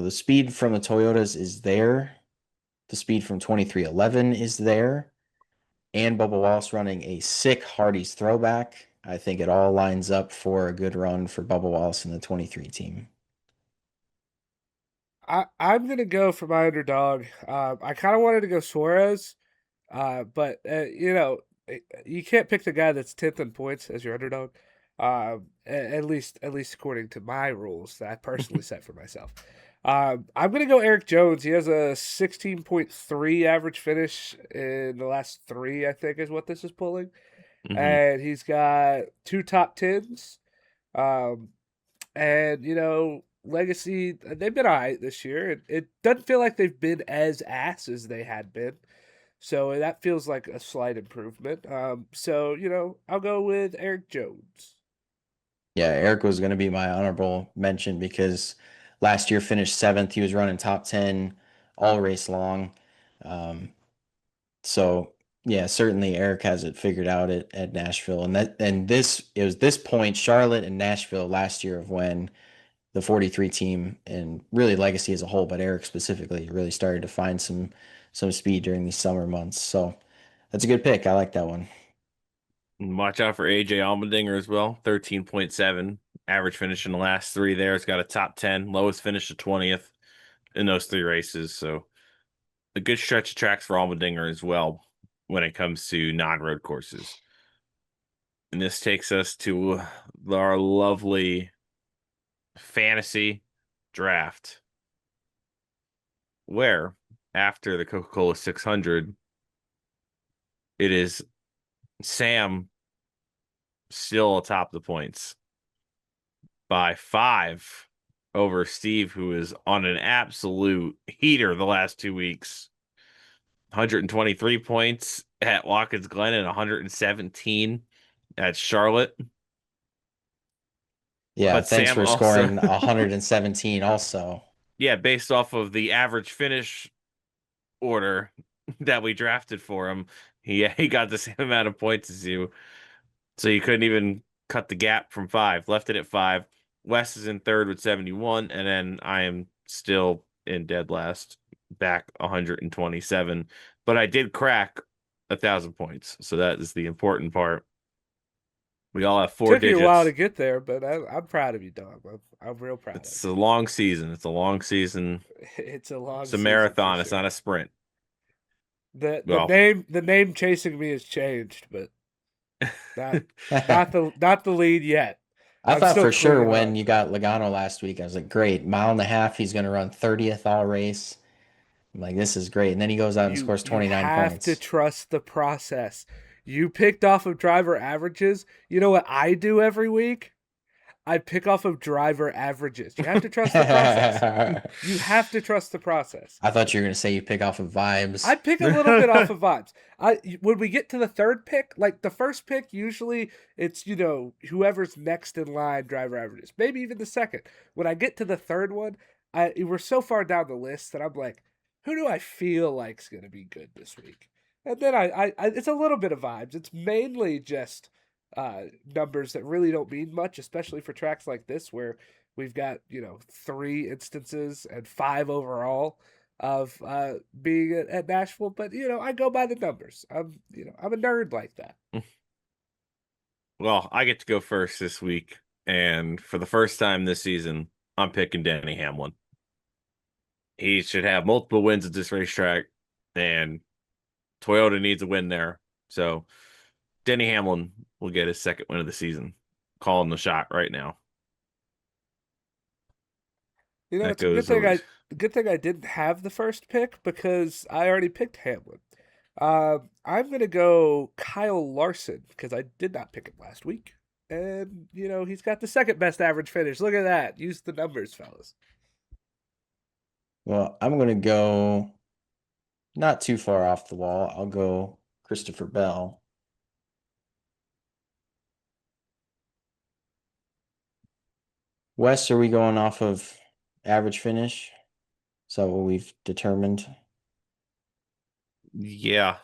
Speaker 2: speed from the Toyotas is there. The speed from 2311 is there. And Bubba Wallace running a sick Hardy's throwback. I think it all lines up for a good run for Bubba Wallace and the 23 team.
Speaker 4: I'm going to go for my underdog. I kind of wanted to go Suarez, but, you can't pick the guy that's 10th in points as your underdog. At least according to my rules that I personally set for myself. I'm going to go Eric Jones. He has a 16.3 average finish in the last 3, I think is what this is pulling.
Speaker 1: Mhm.
Speaker 4: And he's got 2 top 10s. And, Legacy, they've been all right this year. It doesn't feel like they've been as ass as they had been. So that feels like a slight improvement. So, I'll go with Eric Jones.
Speaker 2: Yeah, Eric was going to be my honorable mention because last year finished 7th. He was running top 10 all race long. So yeah, certainly Eric has it figured out at Nashville. It was this point, Charlotte and Nashville last year of when the 43 team and really Legacy as a whole, but Eric specifically really started to find some speed during these summer months. So that's a good pick. I like that one.
Speaker 1: And watch out for AJ Allmendinger as well. 13.7 average finish in the last three there. It's got a top 10, lowest finish to 20th in those three races. So a good stretch of tracks for Allmendinger as well when it comes to non-road courses. And this takes us to our lovely fantasy draft, where after the Coca-Cola 600, it is Sam still atop the points by 5 over Steve, who is on an absolute heater the last 2 weeks. 123 points at Watkins Glen and 117 at Charlotte.
Speaker 2: Yeah,
Speaker 1: But
Speaker 2: thanks
Speaker 1: Sam
Speaker 2: for
Speaker 1: also-
Speaker 2: scoring 117 also.
Speaker 1: Yeah, based off of the average finish order that we drafted for him, he got the same amount of points as you. So you couldn't even cut the gap from 5. Left it at 5. Wes is in third with 71, and then I am still in dead last, back 127. But I did crack 1,000 points, so that is the important part. We all have 4
Speaker 4: Took
Speaker 1: digits.
Speaker 4: you a while to get there, but I'm proud of you, dog. I'm real proud.
Speaker 1: It's
Speaker 4: of
Speaker 1: a long season. It's a long season.
Speaker 4: you. It's a long.
Speaker 1: It's a
Speaker 4: season
Speaker 1: marathon.
Speaker 4: for
Speaker 1: It's
Speaker 4: sure.
Speaker 1: not a sprint.
Speaker 4: The
Speaker 1: Well.
Speaker 4: name chasing me has changed, but not the lead yet.
Speaker 2: I
Speaker 4: I'm
Speaker 2: thought
Speaker 4: still
Speaker 2: for sure
Speaker 4: clinging
Speaker 2: when
Speaker 4: on.
Speaker 2: you got Logano last week, I was like, great, mile and a half. He's going to run 30th all race. I'm like, this is great. And then he goes out and scores 29
Speaker 4: you have
Speaker 2: points.
Speaker 4: to trust the process. You picked off of driver averages. You know what I do every week? I pick off of driver averages. You have to trust the process. You have to trust the process.
Speaker 2: I thought you were going to say you pick off of vibes.
Speaker 4: I pick a little bit off of vibes. When we get to the third pick, like the first pick, usually it's, whoever's next in line driver averages. Maybe even the second. When I get to the third one, we're so far down the list that I'm like, who do I feel like's going to be good this week? And then I it's a little bit of vibes. It's mainly just numbers that really don't mean much, especially for tracks like this where we've got 3 instances and 5 overall of being at Nashville. But I go by the numbers. I'm a nerd like that.
Speaker 1: Well, I get to go first this week, and for the first time this season, I'm picking Denny Hamlin. He should have multiple wins at this racetrack, and Toyota needs a win there. So Denny Hamlin will get his second win of the season. Calling the shot right now.
Speaker 4: It's a good thing I didn't have the first pick because I already picked Hamlin. I'm gonna go Kyle Larson because I did not pick him last week, and he's got the second best average finish. Look at that. Use the numbers, fellas.
Speaker 2: Well, I'm going to go not too far off the wall. I'll go Christopher Bell. Wes, are we going off of average finish? Is that what we've determined?
Speaker 1: Yeah.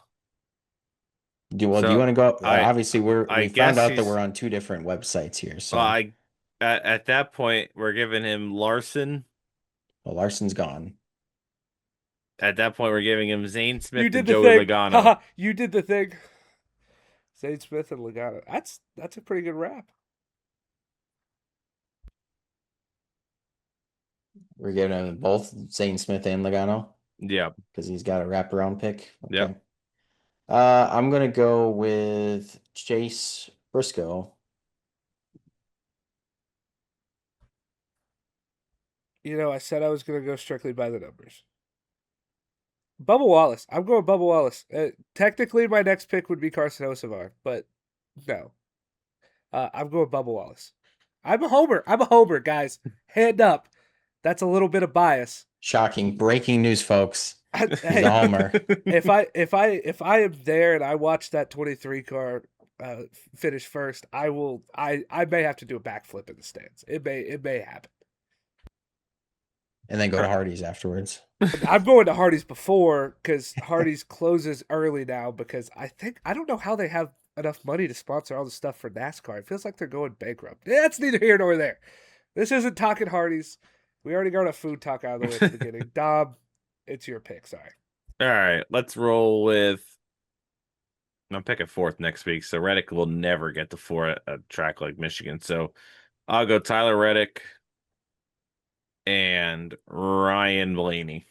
Speaker 2: Do you want to go up? Obviously, we
Speaker 1: guess
Speaker 2: found out that we're on 2 different websites here. So
Speaker 1: at that point, we're giving him Larson.
Speaker 2: well, Larson's gone.
Speaker 1: At that point, we're giving him Zane Smith
Speaker 4: You did
Speaker 1: and
Speaker 4: the
Speaker 1: Joey
Speaker 4: thing.
Speaker 1: Logano.
Speaker 4: You did the thing. Zane Smith and Logano. That's a pretty good wrap.
Speaker 2: We're giving him both Zane Smith and Logano
Speaker 1: Yeah.
Speaker 2: because he's got a wraparound pick. Okay.
Speaker 1: Yep.
Speaker 2: I'm going to go with Chase Briscoe.
Speaker 4: I said I was going to go strictly by the numbers. Bubba Wallace. I'm going Bubba Wallace. Technically, my next pick would be Carson Hocevar, but no. I'm going Bubba Wallace. I'm a homer, guys. Hand up. That's a little bit of bias.
Speaker 2: Shocking. Breaking news, folks. He's
Speaker 4: Hey,
Speaker 2: a homer.
Speaker 4: if I am there and I watch that 23 car finish first, I may have to do a backflip in the stands. It may happen.
Speaker 2: And then go to Hardee's afterwards.
Speaker 4: I'm going to Hardee's before because Hardee's closes early now because I don't know how they have enough money to sponsor all the stuff for NASCAR. It feels like they're going bankrupt. That's neither here nor there. This isn't talking Hardee's. We already got a food talk out of the way at the beginning. Dom, it's your pick. Sorry.
Speaker 1: All right, let's roll with. I'm picking fourth next week, so Reddick will never get to four at a track like Michigan. So I'll go Tyler Reddick and Ryan Blaney.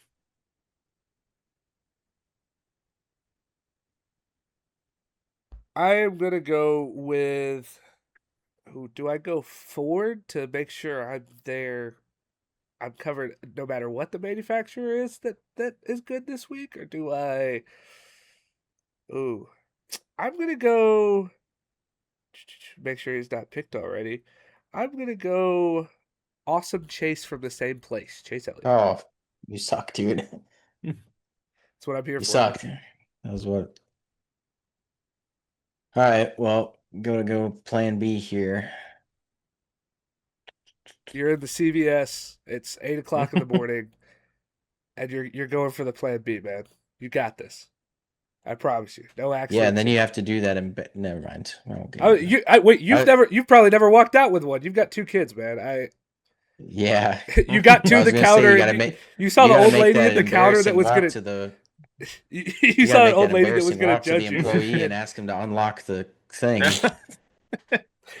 Speaker 4: I am gonna go with. Who do I go Ford to make sure I'm there? I'm covered no matter what the manufacturer is that is good this week, or do I? Ooh, I'm gonna go. Make sure he's not picked already. I'm gonna go. Awesome Chase from the same place, Chase Elliott.
Speaker 2: Oh, you suck, dude.
Speaker 4: That's what I'm here
Speaker 2: You
Speaker 4: for.
Speaker 2: sucked. That was what. All right, well, go plan B here.
Speaker 4: You're in the CVS. It's 8 o'clock in the morning, and you're going for the plan B, man. You got this. I promise you. No accidents.
Speaker 2: Yeah, and then you have to do that in bed. Never mind. Okay.
Speaker 4: Oh, you've probably never walked out with one. You've got two kids, man.
Speaker 2: Yeah.
Speaker 4: You got to
Speaker 2: I was
Speaker 4: the
Speaker 2: gonna say,
Speaker 4: counter.
Speaker 2: you gotta
Speaker 4: and
Speaker 2: make.
Speaker 4: you saw
Speaker 2: You
Speaker 4: the
Speaker 2: gotta
Speaker 4: old
Speaker 2: make
Speaker 4: lady
Speaker 2: that
Speaker 4: at the counter that
Speaker 2: embarrassing
Speaker 4: was
Speaker 2: walk
Speaker 4: gonna.
Speaker 2: to the.
Speaker 4: You
Speaker 2: You
Speaker 4: saw
Speaker 2: gotta
Speaker 4: an
Speaker 2: make
Speaker 4: old
Speaker 2: that
Speaker 4: lady that was
Speaker 2: embarrassing
Speaker 4: gonna
Speaker 2: walk to the
Speaker 4: judge you.
Speaker 2: employee and ask him to unlock the thing.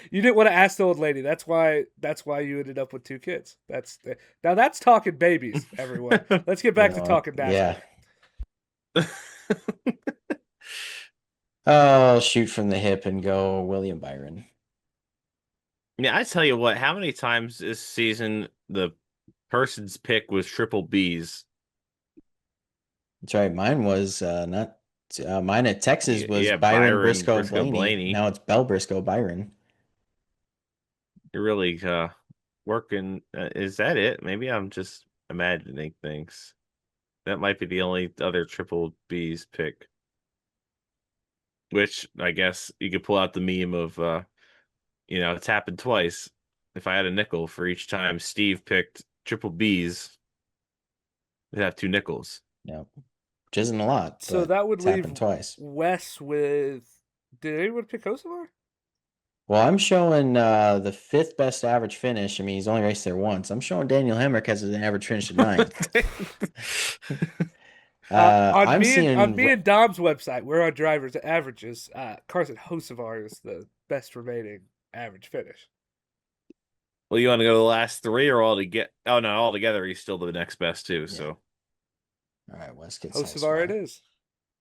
Speaker 4: You didn't want to ask the old lady. That's why you ended up with two kids. Now that's talking babies, everyone. Let's get back to talking NASCAR.
Speaker 2: Yeah. Oh, shoot from the hip and go William Byron.
Speaker 1: Yeah, I tell you what, how many times this season the person's pick was triple B's?
Speaker 2: That's right. Mine was not. Mine at Texas was
Speaker 1: Yeah,
Speaker 2: Byron,
Speaker 1: Byron,
Speaker 2: Briscoe,
Speaker 1: Briscoe,
Speaker 2: Blaney.
Speaker 1: Blaney.
Speaker 2: Now it's Bell, Briscoe, Byron.
Speaker 1: You're really working. Is that it? Maybe I'm just imagining things. That might be the only other triple B's pick. Which I guess you could pull out the meme of it's happened twice. If I had a nickel for each time Steve picked triple B's, we'd have two nickels.
Speaker 2: Yeah, which isn't a lot.
Speaker 4: So
Speaker 2: but
Speaker 4: that would
Speaker 2: it's
Speaker 4: leave
Speaker 2: happened twice.
Speaker 4: Wes with. Did anyone pick Kosovar?
Speaker 2: Well, I'm showing the fifth best average finish. I mean, he's only raced there once. I'm showing Daniel Hemrick has an average finish of 9th.
Speaker 4: On
Speaker 2: I'm
Speaker 4: me
Speaker 2: seeing
Speaker 4: and Dom's website, we're on drivers averages. Carson Hocevar is the best remaining average finish.
Speaker 1: Well, you want to go to the last three or all together? Oh no, all together he's still the next best too.
Speaker 2: Yeah.
Speaker 1: So,
Speaker 2: all right, Wes gets
Speaker 4: Hocevar it is.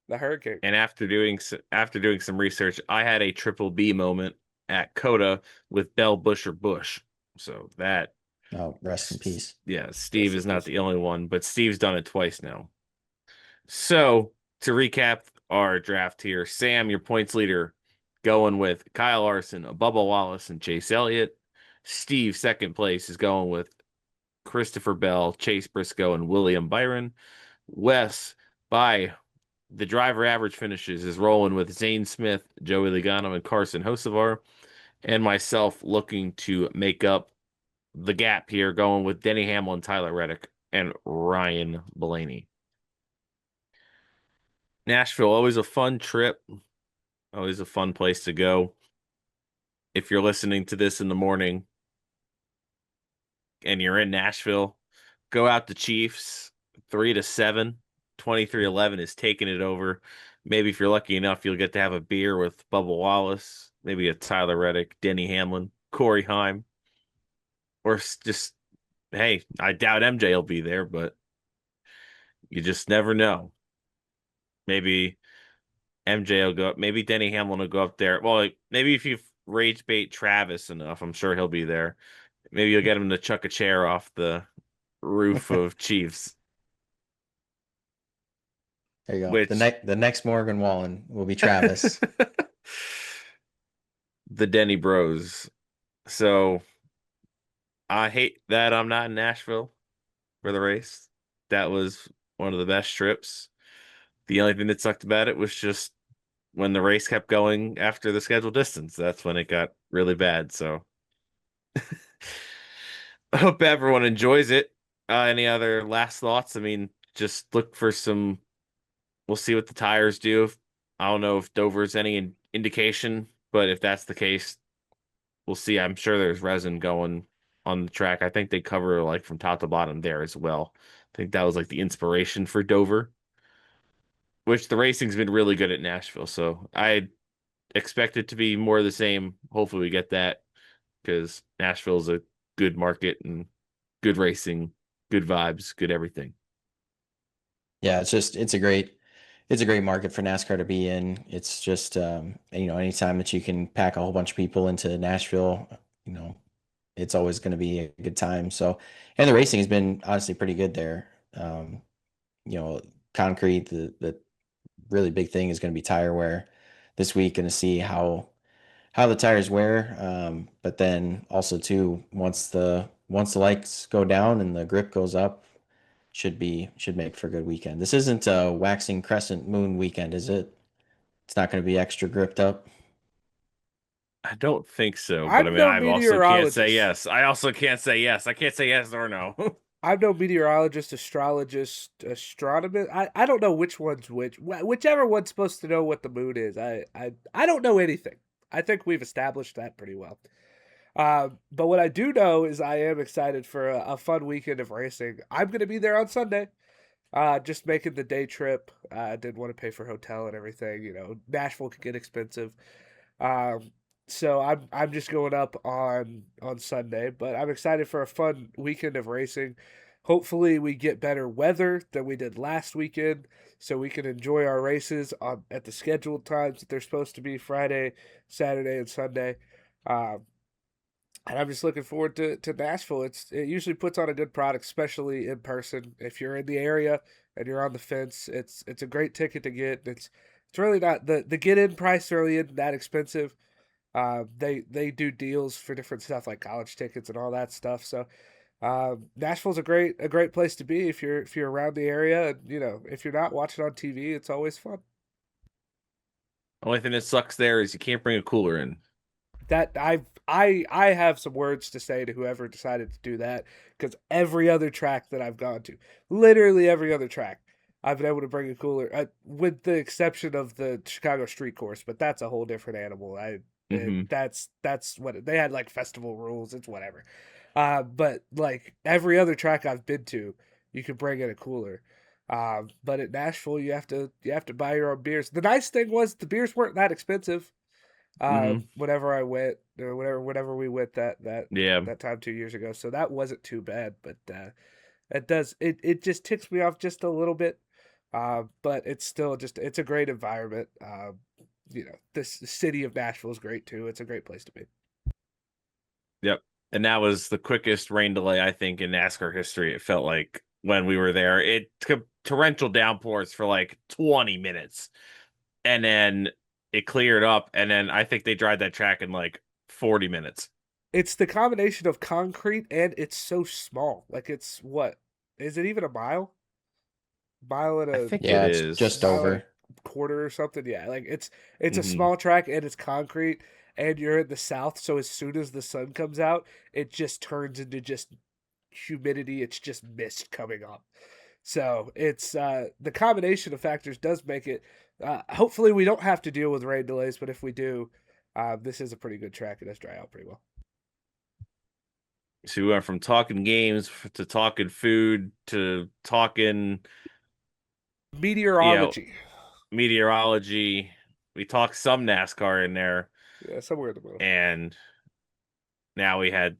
Speaker 4: The Hurricane.
Speaker 1: And after doing some research, I had a triple B moment at Coda with Bell Busher Bush. So that.
Speaker 2: Oh, rest in peace.
Speaker 1: Yeah, Steve is not the only one, but Steve's done it twice now. So to recap our draft here, Sam, your points leader, going with Kyle Larson, Bubba Wallace, and Chase Elliott. Steve, second place, is going with Christopher Bell, Chase Briscoe, and William Byron. Wes, by the driver average finishes, is rolling with Zane Smith, Joey Logano, and Carson Hocevar. And myself looking to make up the gap here, going with Denny Hamlin, Tyler Reddick, and Ryan Blaney. Nashville, always a fun trip. Always a fun place to go. If you're listening to this in the morning and you're in Nashville, go out to Chiefs 3-7. 23-11 is taking it over. Maybe if you're lucky enough, you'll get to have a beer with Bubba Wallace, maybe a Tyler Reddick, Denny Hamlin, Corey Heim, or just, hey, I doubt MJ will be there, but you just never know. Maybe MJ will go up. Maybe Denny Hamlin will go up there. Well, maybe if you rage bait Travis enough, I'm sure he'll be there. Maybe you'll get him to chuck a chair off the roof of Chiefs.
Speaker 2: There you go. The next Morgan Wallen will be Travis.
Speaker 1: The Denny Bros. So I hate that I'm not in Nashville for the race. That was one of the best trips. The only thing that sucked about it was just when the race kept going after the scheduled distance. That's when it got really bad. So I hope everyone enjoys it. Any other last thoughts? I mean, just look for some. We'll see what the tires do. I don't know if Dover's any indication, but if that's the case, we'll see. I'm sure there's resin going on the track. I think they cover like from top to bottom there as well. I think that was like the inspiration for Dover, which the racing's been really good at Nashville. So I expect it to be more of the same. Hopefully we get that because Nashville's a good market and good racing, good vibes, good everything.
Speaker 2: Yeah, it's a great market for NASCAR to be in. It's just anytime that you can pack a whole bunch of people into Nashville, you know, it's always going to be a good time. So, and the racing has been honestly pretty good there. You know, concrete, the really big thing is going to be tire wear this week, and to see how the tires wear. But then also too, once the lights go down and the grip goes up, should make for a good weekend. This isn't a waxing crescent moon weekend, is it? It's not going to be extra gripped up.
Speaker 1: I don't think so, but I
Speaker 4: I'm
Speaker 1: mean,
Speaker 4: no
Speaker 1: I also can't say
Speaker 4: meteorologist.
Speaker 1: yes. I also can't say yes. I can't say yes or no.
Speaker 4: I'm no meteorologist, astrologist, astronomist. I don't know which one's which. Whichever one's supposed to know what the moon is. I don't know anything. I think we've established that pretty well. But what I do know is I am excited for a fun weekend of racing. I'm going to be there on Sunday. Just making the day trip. I didn't want to pay for hotel and everything. You know, Nashville can get expensive. Um, so I'm just going up on Sunday, but I'm excited for a fun weekend of racing. Hopefully, we get better weather than we did last weekend, so we can enjoy our races on at the scheduled times that they're supposed to be Friday, Saturday, and Sunday. Um, and I'm just looking forward to Nashville. It usually puts on a good product, especially in person. If you're in the area and you're on the fence, it's a great ticket to get. It's really not the get in price really isn't that expensive. They do deals for different stuff like college tickets and all that stuff. So Nashville's a great place to be if you're around the area, and if you're not watching on TV, it's always fun.
Speaker 1: Only thing that sucks there is you can't bring a cooler in.
Speaker 4: That I have some words to say to whoever decided to do that, because every other track that I've gone to, literally every other track, I've been able to bring a cooler, with the exception of the Chicago Street Course, but that's a whole different animal.
Speaker 1: Hmm.
Speaker 4: That's what they had, like festival rules. It's whatever. But like every other track I've been to, you can bring in a cooler. But at Nashville, you have to buy your own beers. The nice thing was the beers weren't that expensive.
Speaker 1: Hmm.
Speaker 4: Whenever I went, or whenever we went
Speaker 1: Yeah.
Speaker 4: that time 2 years ago, so that wasn't too bad. But it just ticks me off just a little bit. But it's still it's a great environment. This city of Nashville is great too. It's a great place to be.
Speaker 1: Yep. And that was the quickest rain delay, I think, in NASCAR history. It felt like when we were there. It took torrential downpours for like 20 minutes. And then it cleared up. And then I think they dried that track in like 40 minutes.
Speaker 4: It's the combination of concrete and it's so small. Like it's what is it even a mile? Mile and
Speaker 1: I
Speaker 4: a
Speaker 1: think
Speaker 2: Yeah,
Speaker 1: it
Speaker 2: it's
Speaker 1: is.
Speaker 2: just
Speaker 4: mile and
Speaker 2: over.
Speaker 4: a quarter or something. Yeah, like it's a
Speaker 1: Mhm.
Speaker 4: small track and it's concrete and you're in the south, so as soon as the sun comes out, it just turns into just humidity. It's just mist coming up. So it's the combination of factors does make it. Hopefully, we don't have to deal with rain delays, but if we do, this is a pretty good track. It does dry out pretty well.
Speaker 1: So we went from talking games to talking food to talking, you know,
Speaker 4: Meteorology,
Speaker 1: meteorology. We talked some NASCAR in there,
Speaker 4: yeah, somewhere in the middle.
Speaker 1: and now we end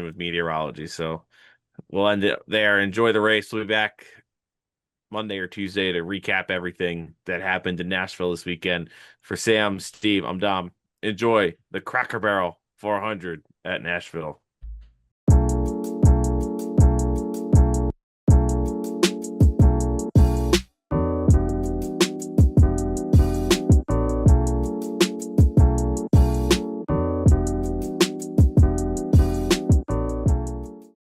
Speaker 1: with meteorology. So we'll end it there. Enjoy the race. We'll be back Monday or Tuesday to recap everything that happened in Nashville this weekend. For Sam, Steve, I'm Dom. Enjoy the Cracker Barrel 400 at Nashville.